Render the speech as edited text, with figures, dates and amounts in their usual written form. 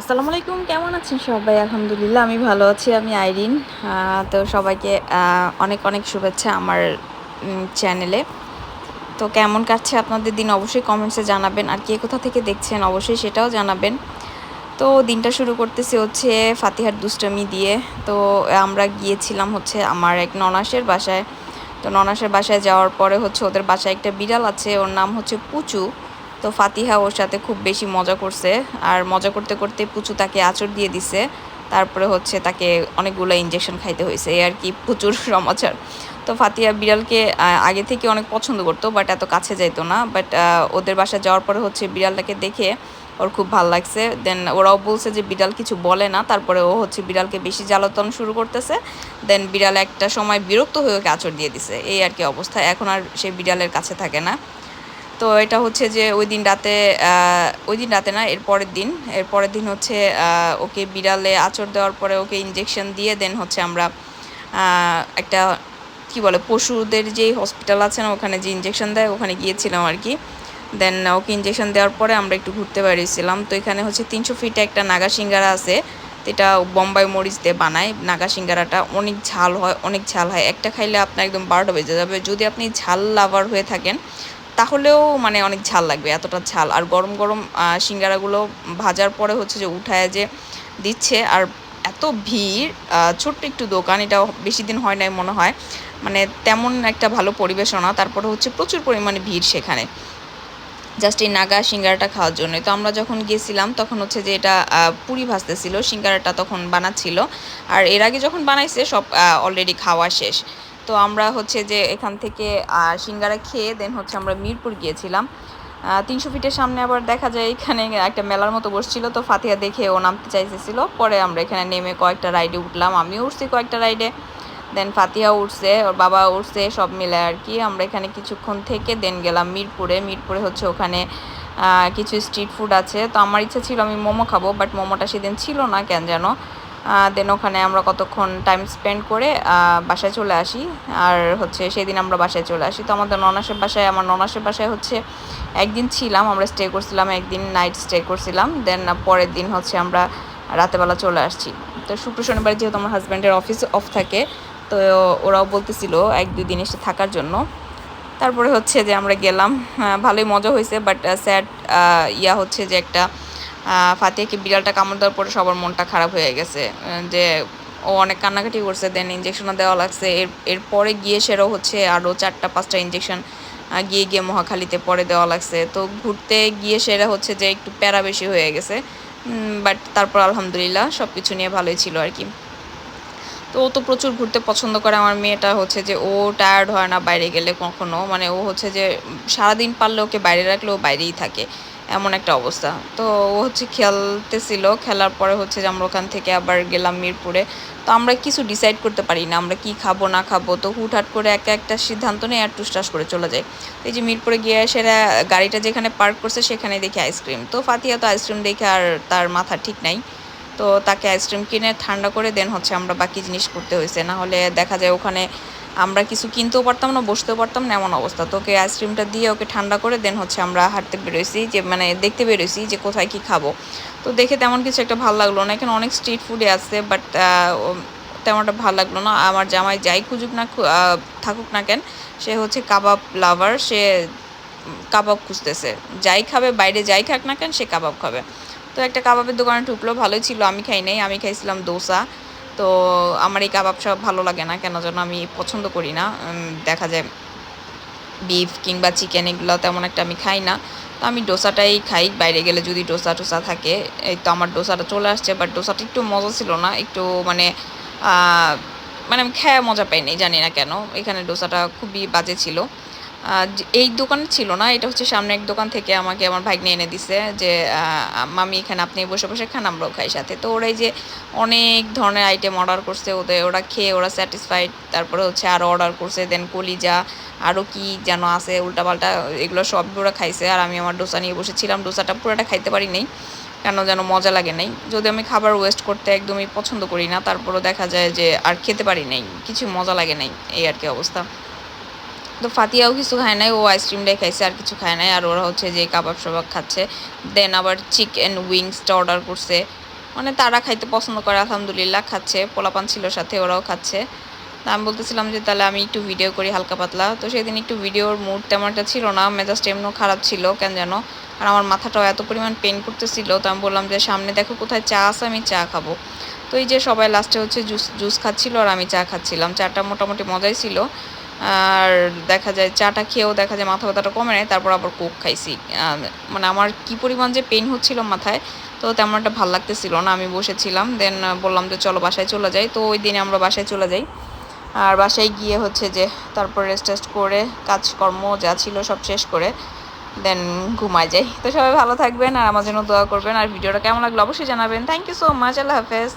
আসসালামু আলাইকুম, কেমন আছেন সবাই? আলহামদুলিল্লাহ আমি ভালো আছি। আমি আইরিন। তো সবাইকে অনেক অনেক শুভেচ্ছা আমার চ্যানেলে। তো কেমন কাটছে আপনাদের দিন অবশ্যই কমেন্টসে জানাবেন। আর কে কোথা থেকে দেখছেন অবশ্যই সেটাও জানাবেন। তো দিনটা শুরু করতেছি হচ্ছে ফাতিহার দুষ্টমি দিয়ে। তো আমরা গিয়েছিলাম হচ্ছে আমার এক ননাসের বাসায়। তো ননাসের বাসায় যাওয়ার পরে হচ্ছে ওদের বাসায় একটা বিড়াল আছে, ওর নাম হচ্ছে পুচু। তো ফাতিহা ওর সাথে খুব বেশি মজা করছে। আর মজা করতে করতে পুচু তাকে আঁচড় দিয়ে দিছে। তারপরে হচ্ছে তাকে অনেকগুলো ইঞ্জেকশন খাইতে হয়েছে, এই আর কি প্রচুর সমাচার। তো ফাতিহা বিড়ালকে আগে থেকে অনেক পছন্দ করতো, বাট এত কাছে যাইতো না। বাট ওদের বাসায় যাওয়ার পরে হচ্ছে বিড়ালটাকে দেখে ওর খুব ভাল লাগছে। দেন ওরাও বলছে যে বিড়াল কিছু বলে না, তারপরে ও হচ্ছে বিড়ালকে বেশি জ্বালাতন শুরু করতেছে। দেন বিড়াল একটা সময় বিরক্ত হয়ে ওকে আঁচড় দিয়ে দিছে, এই আর কি অবস্থা। এখন আর সে বিড়ালের কাছে থাকে না। তো এটা হচ্ছে যে ওই দিন রাতে না, এর পরের দিন হচ্ছে ওকে বিড়ালে আঁচড় দেওয়ার পরে ওকে ইঞ্জেকশন দিয়ে দেন হচ্ছে আমরা একটা কি বলে পশুদের যেই হসপিটাল আছে না, ওখানে যে ইঞ্জেকশন দেয় ওখানে গিয়েছিলাম আর কি। দেন ওকে ইঞ্জেকশন দেওয়ার পরে আমরা একটু ঘুরতে বেরিয়েছিলাম। তো এখানে হচ্ছে 300 ফিটে একটা নাগা সিঙ্গারা আছে। তো এটা বোম্বাই মরিচ দিয়ে বানায়। নাগা সিঙ্গারাটা অনেক ঝাল হয়, অনেক ঝাল হয়। একটা খাইলে আপনার একদম 12টা বেজে যাবে। যদি আপনি ঝাল লাভার হয়ে থাকেন তাহলেও মানে অনেক ঝাল লাগবে, এতটা ঝাল। আর গরম গরম সিঙ্গারাগুলো ভাজার পরে হচ্ছে যে উঠায় যে দিচ্ছে। আর এত ভিড়, ছোট্ট একটু দোকান, এটা বেশি দিন হয় নাই মনে হয়। মানে তেমন একটা ভালো পরিবেশনা, তারপরে হচ্ছে প্রচুর পরিমাণে ভিড় সেখানে জাস্ট এই নাগা সিঙ্গারাটা খাওয়ার জন্যই। তো আমরা যখন গেছিলাম তখন হচ্ছে যে এটা পুরি ভাজতেছিল, সিঙ্গারাটা তখন বানাচ্ছিল। আর এর আগে যখন বানাইছে সব অলরেডি খাওয়া শেষ। তো আমরা হচ্ছে যে এখান থেকে সিঙ্গারা খেয়ে দেন হচ্ছে আমরা মিরপুর গিয়েছিলাম। 300 ফিটের সামনে আবার দেখা যায় এখানে একটা মেলার মতো বসছিল। তো ফাতিহা দেখে ও নামতে চাইতেছিল, পরে আমরা এখানে নেমে কয়েকটা রাইডে উঠলাম, আমিও উঠছি কয়েকটা রাইডে। দেন ফাতিহা উঠছে, ওর বাবা উঠছে, সব মিলে আর কি। আমরা এখানে কিছুক্ষণ থেকে দেন গেলাম মিরপুরে হচ্ছে ওখানে কিছু স্ট্রিট ফুড আছে। তো আমার ইচ্ছা ছিল আমি মোমো খাবো, বাট মোমোটা সেদিন ছিল না কেন যেন। দেন ওখানে আমরা কতক্ষণ টাইম স্পেন্ড করে বাসায় চলে আসি। আর হচ্ছে সেদিন আমরা বাসায় চলে আসি। তো আমার ননাসের বাসায় হচ্ছে একদিন ছিলাম, আমরা স্টে করছিলাম, একদিন নাইট স্টে করছিলাম। দেন পরের দিন হচ্ছে আমরা রাতেবেলা চলে আসছি। তো শুক্র শনিবার যেহেতু আমার হাজব্যান্ডের অফিস অফ থাকে, তো ওরাও বলতেছিল 1-2 দিন এসে থাকার জন্য। তারপরে হচ্ছে যে আমরা গেলাম, ভালোই মজা হয়েছে। বাট স্যাড ইয়া হচ্ছে যে একটা ফাতিহাকে বিড়ালটা কামড় দেওয়ার পরে সবার মনটা খারাপ হয়ে গেছে। যে ও অনেক কান্নাকাটি করছে, দেন ইঞ্জেকশনও দেওয়া লাগছে। এরপরে গিয়ে সেরও হচ্ছে আরও 4টা 5টা ইঞ্জেকশন গিয়ে গিয়ে মহাখালীতে পরে দেওয়া লাগছে। তো ঘুরতে গিয়ে সেরা হচ্ছে যে একটু প্যারা বেশি হয়ে গেছে। বাট তারপর আলহামদুলিল্লাহ সব কিছু নিয়ে ভালোই ছিল আর কি। তো ও তো প্রচুর ঘুরতে পছন্দ করে। আমার মেয়েটা হচ্ছে যে ও টায়ার্ড হয় না বাইরে গেলে কখনো, মানে ও হচ্ছে যে সারাদিন পারলে ওকে বাইরে রাখলে ও বাইরেই থাকে, এমন একটা অবস্থা। তো ও হচ্ছে খেলতেছিল, খেলার পরে হচ্ছে যে আমরা ওখান থেকে আবার গেলাম মিরপুরে। তো আমরা কিছু ডিসাইড করতে পারি না আমরা কি খাবো না খাবো, তো হুটহাট করে একটা সিদ্ধান্ত নেই আর টুসটাস করে চলে যায়। এই যে মিরপুরে গিয়ে সেরা গাড়িটা যেখানে পার্ক করছে সেখানে দেখি আইসক্রিম। তো ফাতিহা তো আইসক্রিম দেখে আর তার মাথা ঠিক নাই। তো তাকে আইসক্রিম কিনে ঠান্ডা করে দেন হচ্ছে আমরা বাকি জিনিস করতে হয়েছে, না হলে দেখা যায় ওখানে আমরা কিছু কিনতেও পারতাম না, বসতেও পারতাম না, এমন অবস্থা। তো ওকে আইসক্রিমটা দিয়ে ওকে ঠান্ডা করে দেন হচ্ছে আমরা হাঁটতে বেরোইছি, যে মানে দেখতে বেরোইছি যে কোথায় কি খাবো। তো দেখে তেমন কিছু একটা ভালো লাগলো না, এখানে অনেক স্ট্রিট ফুডে আছে, বাট তেমন একটা ভালো লাগলো না। আমার জামাই যাই খুঁজুক না থাকুক না কেন, সে হচ্ছে কাবাব লাভার, সে কাবাব খুঁজতেছে। যাই খাবে, বাইরে যাই খাক না কেন, সে কাবাব খাবে। তো একটা কাবাবের দোকানে ঢুকলো, ভালোই ছিল। আমি খাই নাই, আমি খাইছিলাম দোসা। তো আমার এই কাবাব সব ভালো লাগে না কেন যেন, আমি পছন্দ করি না। দেখা যায় বিফ কিংবা চিকেন এগুলো তেমন একটা আমি খাই না। তো আমি ডোসাটাই খাই বাইরে গেলে, যদি ডোসা টোসা থাকে। এই তো আমার ডোসাটা চলে আসছে, বাট ডোসাটা একটু মজা ছিল না, একটু মানে আহ, মানে আমি খেয়ে মজা পাইনি, জানি না কেন। এখানে ডোসাটা খুবই বাজে ছিল। এই দোকানে ছিল না, এটা হচ্ছে সামনে এক দোকান থেকে আমাকে আমার ভাগ্নে এনে দিছে, যে মামি এখানে আপনি বসে বসে খান, আমরাও খাই সাথে। তো ওরাই যে অনেক ধরনের আইটেম অর্ডার করছে, ওরা খেয়ে ওরা স্যাটিসফাইড। তারপরে হচ্ছে আরও অর্ডার করছে, দেন কলিজা আরও কি যেন আছে উল্টাপাল্টা, এগুলো সব ওরা খাইছে। আর আমি আমার ডোসা নিয়ে বসেছিলাম, ডোসাটা পুরোটা খাইতে পারি নাই কেন যেন মজা লাগে নাই। যদি আমি খাবার ওয়েস্ট করতে একদমই পছন্দ করি না, তারপরও দেখা যায় যে আর খেতে পারি নাই, কিছু মজা লাগে নাই, এই আর কি অবস্থা। তো ফাতিহাও কিছু খায় নাই, ও আইসক্রিমটাই খাইছে, আর কিছু খায় নাই। আর ওরা হচ্ছে যে কাবাব সবাব খাচ্ছে। দেন আবার চিকেন উইংসটা অর্ডার করছে। মানে তারা খাইতে পছন্দ করে, আলহামদুলিল্লাহ খাচ্ছে, পোলাপান ছিল সাথে, ওরাও খাচ্ছে। তা আমি বলতেছিলাম যে তাহলে আমি একটু ভিডিও করি হালকা পাতলা। তো সেদিন একটু ভিডিওর মুড তেমন একটা ছিল না, মেজাজটা এমনিও খারাপ ছিল কেন যেন, আর আমার মাথাটাও এত পরিমাণ পেন করতেছিল। তো আমি বললাম যে সামনে দেখো কোথায় চা আছে, আমি চা খাবো। তো এই যে সবাই লাস্টে হচ্ছে জুস জুস খাচ্ছিল আর আমি চা খাচ্ছিলাম। চাটা মোটামুটি মজাই ছিল। আর দেখা যায় চাটা খেয়েও দেখা যায় মাথা ব্যথাটা কমে নেয়, তারপর আবার কোক খাইছি। মানে আমার কি পরিমাণ যে পেন হচ্ছিল মাথায়, তো তেমন একটা ভালো লাগতেছিল না। আমি বসেছিলাম, দেন বললাম যে চলো বাসায় চলে যাই। তো ওই দিনে আমরা বাসায় চলে যাই। আর বাসায় গিয়ে হচ্ছে যে তারপর রেস্ট টেস্ট করে কাজকর্ম যা ছিল সব শেষ করে দেন ঘুমায় যাই। তো সবাই ভালো থাকবেন আর আমার জন্য দোয়া করবেন। আর ভিডিওটা কেমন লাগলো অবশ্যই জানাবেন। Thank you so much. আল্লাহ হাফেজ।